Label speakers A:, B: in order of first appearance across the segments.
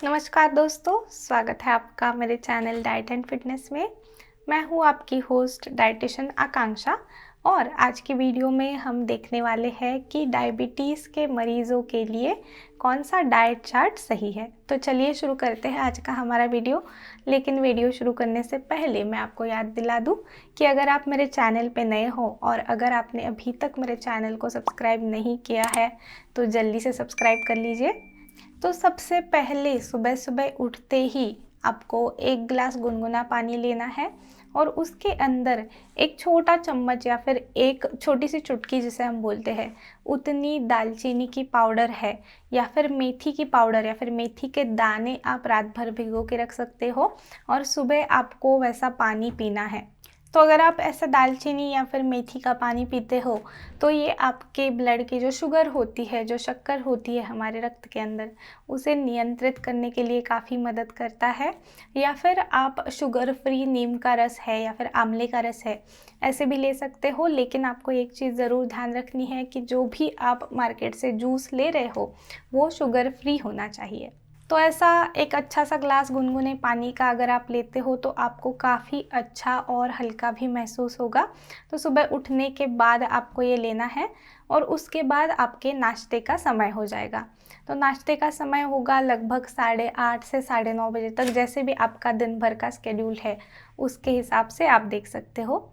A: नमस्कार दोस्तों, स्वागत है आपका मेरे चैनल डाइट एंड फिटनेस में। मैं हूँ आपकी होस्ट डाइटिशियन आकांक्षा और आज की वीडियो में हम देखने वाले हैं कि डायबिटीज़ के मरीज़ों के लिए कौन सा डाइट चार्ट सही है। तो चलिए शुरू करते हैं आज का हमारा वीडियो। लेकिन वीडियो शुरू करने से पहले मैं आपको याद दिला दूँ कि अगर आप मेरे चैनल पे नए हो और अगर आपने अभी तक मेरे चैनल को सब्सक्राइब नहीं किया है तो जल्दी से सब्सक्राइब कर लीजिए। तो सबसे पहले सुबह सुबह उठते ही आपको एक गिलास गुनगुना पानी लेना है और उसके अंदर एक छोटा चम्मच या फिर एक छोटी सी चुटकी जिसे हम बोलते हैं उतनी दालचीनी की पाउडर है या फिर मेथी की पाउडर या फिर मेथी के दाने आप रात भर भिगो के रख सकते हो और सुबह आपको वैसा पानी पीना है। तो अगर आप ऐसा दालचीनी या फिर मेथी का पानी पीते हो तो ये आपके ब्लड की जो शुगर होती है, जो शक्कर होती है हमारे रक्त के अंदर, उसे नियंत्रित करने के लिए काफ़ी मदद करता है। या फिर आप शुगर फ्री नीम का रस है या फिर आंवले का रस है, ऐसे भी ले सकते हो। लेकिन आपको एक चीज़ ज़रूर ध्यान रखनी है कि जो भी आप मार्केट से जूस ले रहे हो वो शुगर फ्री होना चाहिए। तो ऐसा एक अच्छा सा ग्लास गुनगुने पानी का अगर आप लेते हो तो आपको काफ़ी अच्छा और हल्का भी महसूस होगा। तो सुबह उठने के बाद आपको ये लेना है और उसके बाद आपके नाश्ते का समय हो जाएगा। तो नाश्ते का समय होगा लगभग 8:30 से 9:30 बजे तक, जैसे भी आपका दिन भर का स्केड्यूल है उसके हिसाब से आप देख सकते हो।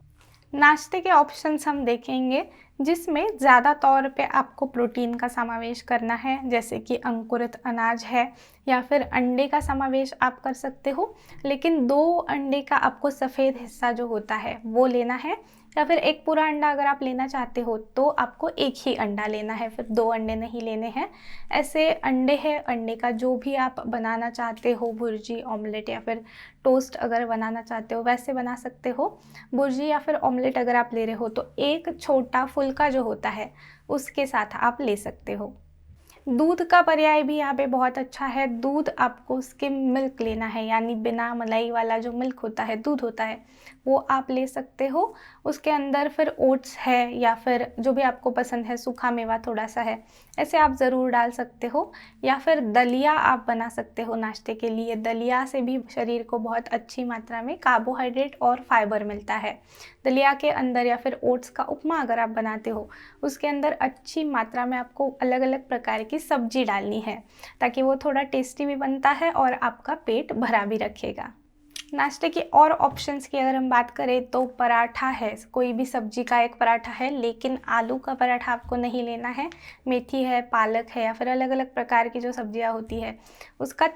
A: नाश्ते के ऑप्शंस हम देखेंगे जिसमें ज़्यादा तौर पे आपको प्रोटीन का समावेश करना है, जैसे कि अंकुरित अनाज है या फिर अंडे का समावेश आप कर सकते हो। लेकिन 2 अंडे का आपको सफ़ेद हिस्सा जो होता है वो लेना है या फिर एक पूरा अंडा अगर आप लेना चाहते हो तो आपको एक ही अंडा लेना है, फिर 2 अंडे नहीं लेने हैं। ऐसे अंडे है, अंडे का जो भी आप बनाना चाहते हो, भुर्जी, ऑमलेट या फिर टोस्ट अगर बनाना चाहते हो वैसे बना सकते हो। भुर्जी या फिर ऑमलेट अगर आप ले रहे हो तो एक छोटा फुल्का जो होता है उसके साथ आप ले सकते हो। दूध का पर्याय भी यहाँ पे बहुत अच्छा है। दूध आपको स्किम मिल्क लेना है, यानी बिना मलाई वाला जो मिल्क होता है, दूध होता है, वो आप ले सकते हो। उसके अंदर फिर ओट्स है या फिर जो भी आपको पसंद है, सूखा मेवा थोड़ा सा है, ऐसे आप ज़रूर डाल सकते हो। या फिर दलिया आप बना सकते हो नाश्ते के लिए। दलिया से भी शरीर को बहुत अच्छी मात्रा में कार्बोहाइड्रेट और फाइबर मिलता है। दलिया के अंदर या फिर ओट्स का उपमा अगर आप बनाते हो उसके अंदर अच्छी मात्रा में आपको अलग अलग प्रकार की सब्जी डालनी है ताकि वो थोड़ा टेस्टी भी बनता है और आपका पेट भरा भी रखेगा। नाश्ते की और ऑप्शंस की अगर हम बात करें तो पराठा है, कोई भी सब्जी का एक पराठा है, लेकिन आलू का पराठा आपको नहीं लेना है। मेथी है, पालक है या फिर अलग अलग प्रकार की जो सब्जियां होती है उसका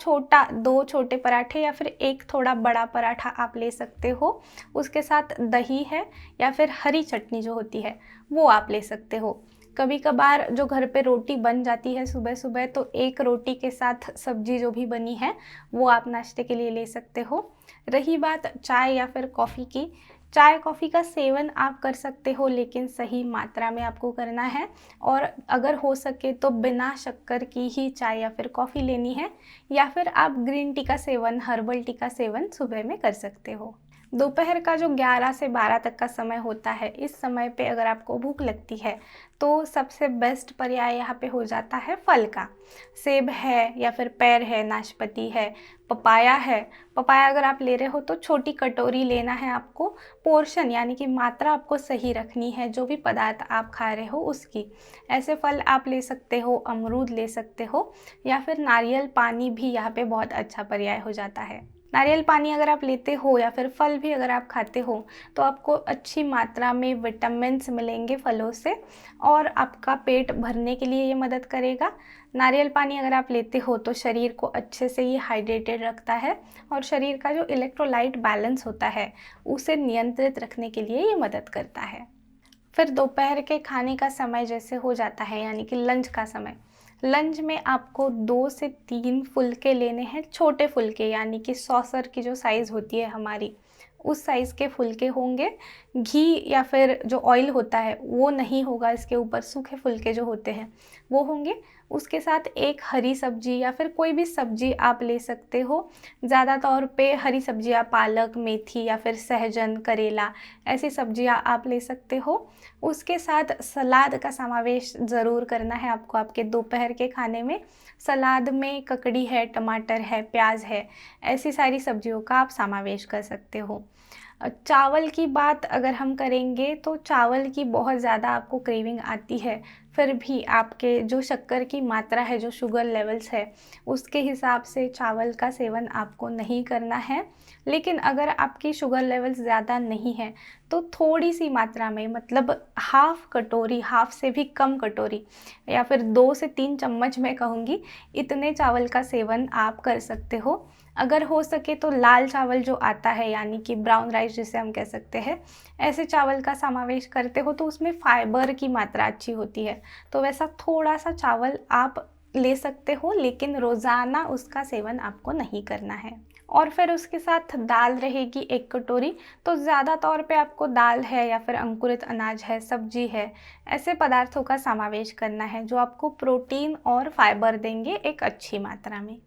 A: 2 छोटे पराठे या फिर एक थोड़ा बड़ा पराठा आप ले सकते हो। उसके साथ दही है या फिर हरी चटनी जो होती है वो आप ले सकते हो। कभी कभार जो घर पे रोटी बन जाती है सुबह सुबह तो एक रोटी के साथ सब्जी जो भी बनी है वो आप नाश्ते के लिए ले सकते हो। रही बात चाय या फिर कॉफ़ी की, चाय कॉफ़ी का सेवन आप कर सकते हो लेकिन सही मात्रा में आपको करना है और अगर हो सके तो बिना शक्कर की ही चाय या फिर कॉफ़ी लेनी है। या फिर आप ग्रीन टी का सेवन, हर्बल टी का सेवन सुबह में कर सकते हो। दोपहर का जो 11 से 12 तक का समय होता है, इस समय पे अगर आपको भूख लगती है तो सबसे बेस्ट पर्याय यहाँ पे हो जाता है फल का। सेब है या फिर पेड़ है, नाशपाती है, पपाया है। पपाया अगर आप ले रहे हो तो छोटी कटोरी लेना है आपको। पोर्शन यानी कि मात्रा आपको सही रखनी है जो भी पदार्थ आप खा रहे हो उसकी। ऐसे फल आप ले सकते हो, अमरूद ले सकते हो या फिर नारियल पानी भी यहाँ पे बहुत अच्छा पर्याय हो जाता है। नारियल पानी अगर आप लेते हो या फिर फल भी अगर आप खाते हो तो आपको अच्छी मात्रा में विटामिन्स मिलेंगे फलों से और आपका पेट भरने के लिए ये मदद करेगा। नारियल पानी अगर आप लेते हो तो शरीर को अच्छे से ये हाइड्रेटेड रखता है और शरीर का जो इलेक्ट्रोलाइट बैलेंस होता है उसे नियंत्रित रखने के लिए ये मदद करता है। फिर दोपहर के खाने का समय जैसे हो जाता है, यानी कि लंच का समय। लंच में आपको 2 से 3 फुलके लेने हैं, छोटे फुलके, यानी कि सॉसर की जो साइज़ होती है हमारी, उस साइज़ के फुलके होंगे। घी या फिर जो ऑयल होता है वो नहीं होगा इसके ऊपर, सूखे फुलके जो होते हैं वो होंगे। उसके साथ एक हरी सब्जी या फिर कोई भी सब्जी आप ले सकते हो। ज़्यादा तौर पे हरी सब्जियाँ पालक, मेथी या फिर सहजन, करेला, ऐसी सब्जियाँ आप ले सकते हो। उसके साथ सलाद का समावेश ज़रूर करना है आपको आपके दोपहर के खाने में। सलाद में ककड़ी है, टमाटर है, प्याज है, ऐसी सारी सब्जियों का आप समावेश कर सकते हो। चावल की बात अगर हम करेंगे तो चावल की बहुत ज़्यादा आपको क्रेविंग आती है, फिर भी आपके जो शक्कर की मात्रा है, जो शुगर लेवल्स है, उसके हिसाब से चावल का सेवन आपको नहीं करना है। लेकिन अगर आपकी शुगर लेवल्स ज़्यादा नहीं है तो थोड़ी सी मात्रा में, मतलब हाफ़ कटोरी, हाफ़ से भी कम कटोरी या फिर 2 से 3 चम्मच मैं कहूँगी, इतने चावल का सेवन आप कर सकते हो। अगर हो सके तो लाल चावल जो आता है, यानी कि ब्राउन राइस जिसे हम कह सकते हैं, ऐसे चावल का समावेश करते हो तो उसमें फाइबर की मात्रा अच्छी होती है। तो वैसा थोड़ा सा चावल आप ले सकते हो, लेकिन रोज़ाना उसका सेवन आपको नहीं करना है। और फिर उसके साथ दाल रहेगी 1 कटोरी। तो ज़्यादा तौर पे आपको दाल है या फिर अंकुरित अनाज है, सब्जी है, ऐसे पदार्थों का समावेश करना है जो आपको प्रोटीन और फाइबर देंगे एक अच्छी मात्रा में।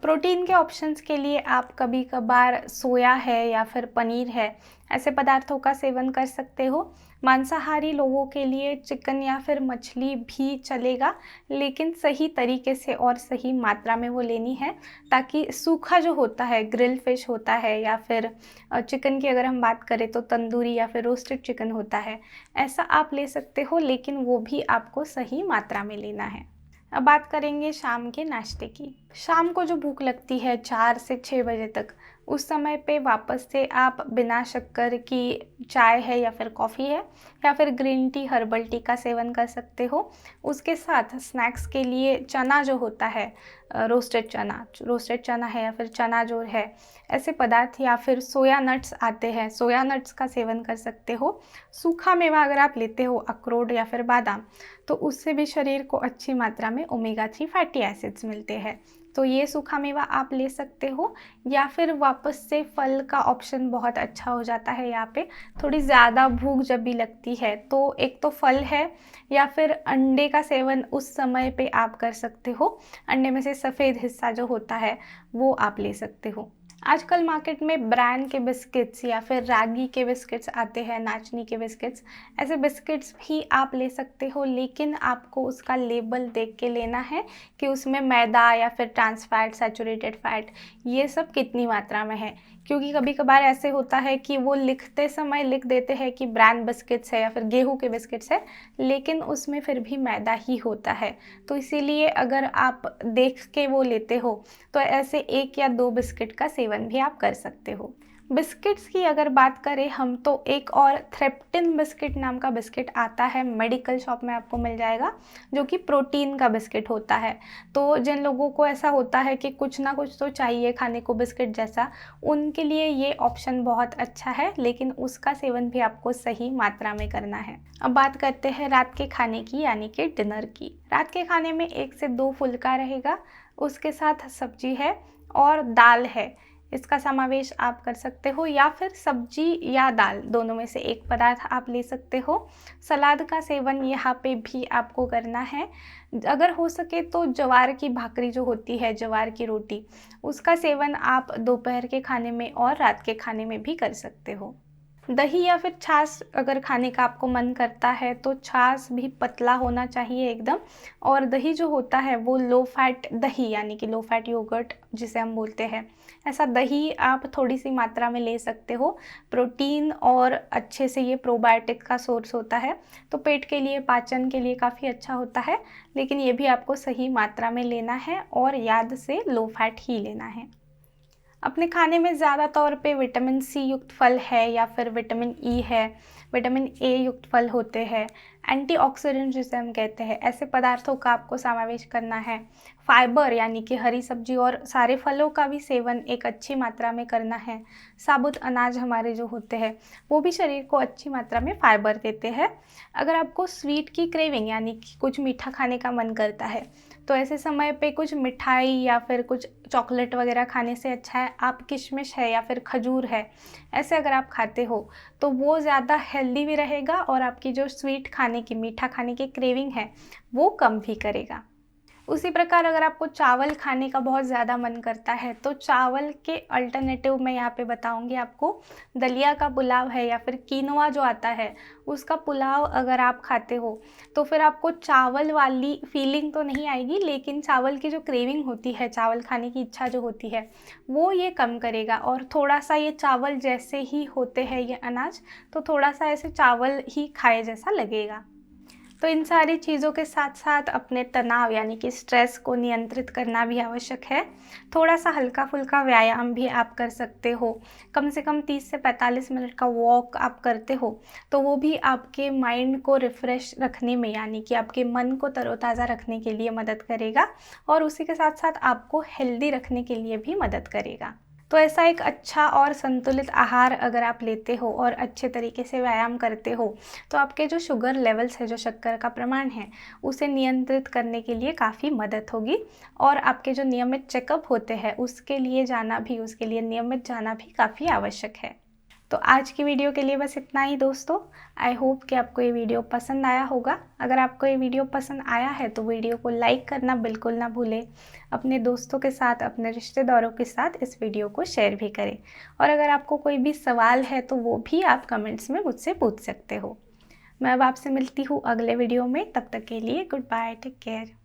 A: प्रोटीन के ऑप्शंस के लिए आप कभी कभार सोया है या फिर पनीर है, ऐसे पदार्थों का सेवन कर सकते हो। मांसाहारी लोगों के लिए चिकन या फिर मछली भी चलेगा, लेकिन सही तरीके से और सही मात्रा में वो लेनी है, ताकि सूखा जो होता है, ग्रिल फिश होता है, या फिर चिकन की अगर हम बात करें तो तंदूरी या फिर रोस्टेड चिकन होता है, ऐसा आप ले सकते हो, लेकिन वो भी आपको सही मात्रा में लेना है। अब बात करेंगे शाम के नाश्ते की। शाम को जो भूख लगती है 4 से 6 बजे तक, उस समय पे वापस से आप बिना शक्कर की चाय है या फिर कॉफ़ी है या फिर ग्रीन टी, हर्बल टी का सेवन कर सकते हो। उसके साथ स्नैक्स के लिए चना जो होता है, रोस्टेड चना है या फिर चना जो है, ऐसे पदार्थ, या फिर सोया नट्स आते हैं, सोया नट्स का सेवन कर सकते हो। सूखा मेवा अगर आप लेते हो, अखरोट या फिर बादाम, तो उससे भी शरीर को अच्छी मात्रा में ओमेगा 3 फैटी एसिड्स मिलते हैं, तो ये सूखा मेवा आप ले सकते हो। या फिर वापस से फल का ऑप्शन बहुत अच्छा हो जाता है यहाँ पे। थोड़ी ज़्यादा भूख जब भी लगती है तो एक तो फल है, या फिर अंडे का सेवन उस समय पे आप कर सकते हो। अंडे में से सफ़ेद हिस्सा जो होता है वो आप ले सकते हो। आजकल मार्केट में ब्रांड के बिस्किट्स या फिर रागी के बिस्किट्स आते हैं, नाचनी के बिस्किट्स, ऐसे बिस्किट्स भी आप ले सकते हो, लेकिन आपको उसका लेबल देख के लेना है कि उसमें मैदा या फिर ट्रांस फैट, सैचुरेटेड फैट, ये सब कितनी मात्रा में है। क्योंकि कभी कभार ऐसे होता है कि वो लिखते समय लिख देते हैं कि ब्रांड बिस्किट्स है या फिर गेहूं के बिस्किट्स है, लेकिन उसमें फिर भी मैदा ही होता है। तो इसीलिए अगर आप देख के वो लेते हो तो ऐसे 1 या 2 बिस्किट का सेवन भी आप कर सकते हो। बिस्किट्स की अगर बात करें हम, तो एक और थ्रेप्टिन बिस्किट नाम का बिस्किट आता है, मेडिकल शॉप में आपको मिल जाएगा, जो कि प्रोटीन का बिस्किट होता है। तो जिन लोगों को ऐसा होता है कि कुछ ना कुछ तो चाहिए खाने को बिस्किट जैसा, उनके लिए ये ऑप्शन बहुत अच्छा है, लेकिन उसका सेवन भी आपको सही मात्रा में करना है। अब बात करते हैं रात के खाने की, यानी कि डिनर की। रात के खाने में 1 से 2 फुल्का रहेगा, उसके साथ सब्जी है और दाल है, इसका समावेश आप कर सकते हो, या फिर सब्जी या दाल, दोनों में से एक पदार्थ आप ले सकते हो। सलाद का सेवन यहाँ पे भी आपको करना है। अगर हो सके तो ज्वार की भाकरी जो होती है, ज्वार की रोटी, उसका सेवन आप दोपहर के खाने में और रात के खाने में भी कर सकते हो। दही या फिर छाछ अगर खाने का आपको मन करता है तो छाछ भी पतला होना चाहिए एकदम, और दही जो होता है वो लो फैट दही, यानी कि लो फैट योगर्ट जिसे हम बोलते हैं, ऐसा दही आप थोड़ी सी मात्रा में ले सकते हो। प्रोटीन और अच्छे से ये प्रोबायोटिक का सोर्स होता है, तो पेट के लिए, पाचन के लिए काफ़ी अच्छा होता है, लेकिन ये भी आपको सही मात्रा में लेना है और याद से लो फैट ही लेना है। अपने खाने में ज़्यादा तौर पे विटामिन सी युक्त फल है या फिर विटामिन ई है, विटामिन ए युक्त फल होते हैं, एंटीऑक्सीडेंट जिसे हम कहते हैं, ऐसे पदार्थों का आपको समावेश करना है। फाइबर यानी कि हरी सब्जी और सारे फलों का भी सेवन एक अच्छी मात्रा में करना है। साबुत अनाज हमारे जो होते हैं वो भी शरीर को अच्छी मात्रा में फाइबर देते हैं। अगर आपको स्वीट की क्रेविंग, यानी कि कुछ मीठा खाने का मन करता है, तो ऐसे समय पे कुछ मिठाई या फिर कुछ चॉकलेट वगैरह खाने से अच्छा है आप किशमिश है या फिर खजूर है, ऐसे अगर आप खाते हो तो वो ज़्यादा हेल्दी भी रहेगा और आपकी जो स्वीट खाने की, मीठा खाने की क्रेविंग है वो कम भी करेगा। उसी प्रकार अगर आपको चावल खाने का बहुत ज़्यादा मन करता है तो चावल के अल्टरनेटिव मैं यहाँ पे बताऊँगी आपको। दलिया का पुलाव है या फिर कीनोआ जो आता है उसका पुलाव अगर आप खाते हो तो फिर आपको चावल वाली फीलिंग तो नहीं आएगी, लेकिन चावल की जो क्रेविंग होती है, चावल खाने की इच्छा जो होती है वो ये कम करेगा। और थोड़ा सा ये चावल जैसे ही होते हैं ये अनाज, तो थोड़ा सा ऐसे चावल ही खाए जैसा लगेगा। तो इन सारी चीज़ों के साथ साथ अपने तनाव यानी कि स्ट्रेस को नियंत्रित करना भी आवश्यक है। थोड़ा सा हल्का फुल्का व्यायाम भी आप कर सकते हो। कम से कम 30 से 45 मिनट का वॉक आप करते हो तो वो भी आपके माइंड को रिफ़्रेश रखने में यानी कि आपके मन को तरोताज़ा रखने के लिए मदद करेगा और उसी के साथ साथ आपको हेल्दी रखने के लिए भी मदद करेगा। तो ऐसा एक अच्छा और संतुलित आहार अगर आप लेते हो और अच्छे तरीके से व्यायाम करते हो तो आपके जो शुगर लेवल्स है, जो शक्कर का प्रमाण है, उसे नियंत्रित करने के लिए काफ़ी मदद होगी। और आपके जो नियमित चेकअप होते हैं उसके लिए नियमित जाना भी काफ़ी आवश्यक है। तो आज की वीडियो के लिए बस इतना ही दोस्तों। आई होप कि आपको ये वीडियो पसंद आया होगा। अगर आपको ये वीडियो पसंद आया है तो वीडियो को लाइक करना बिल्कुल ना भूलें। अपने दोस्तों के साथ, अपने रिश्तेदारों के साथ इस वीडियो को शेयर भी करें। और अगर आपको कोई भी सवाल है तो वो भी आप कमेंट्स में मुझसे पूछ सकते हो। मैं अब आपसे मिलती हूँ अगले वीडियो में। तब तक के लिए गुड बाय, टेक केयर।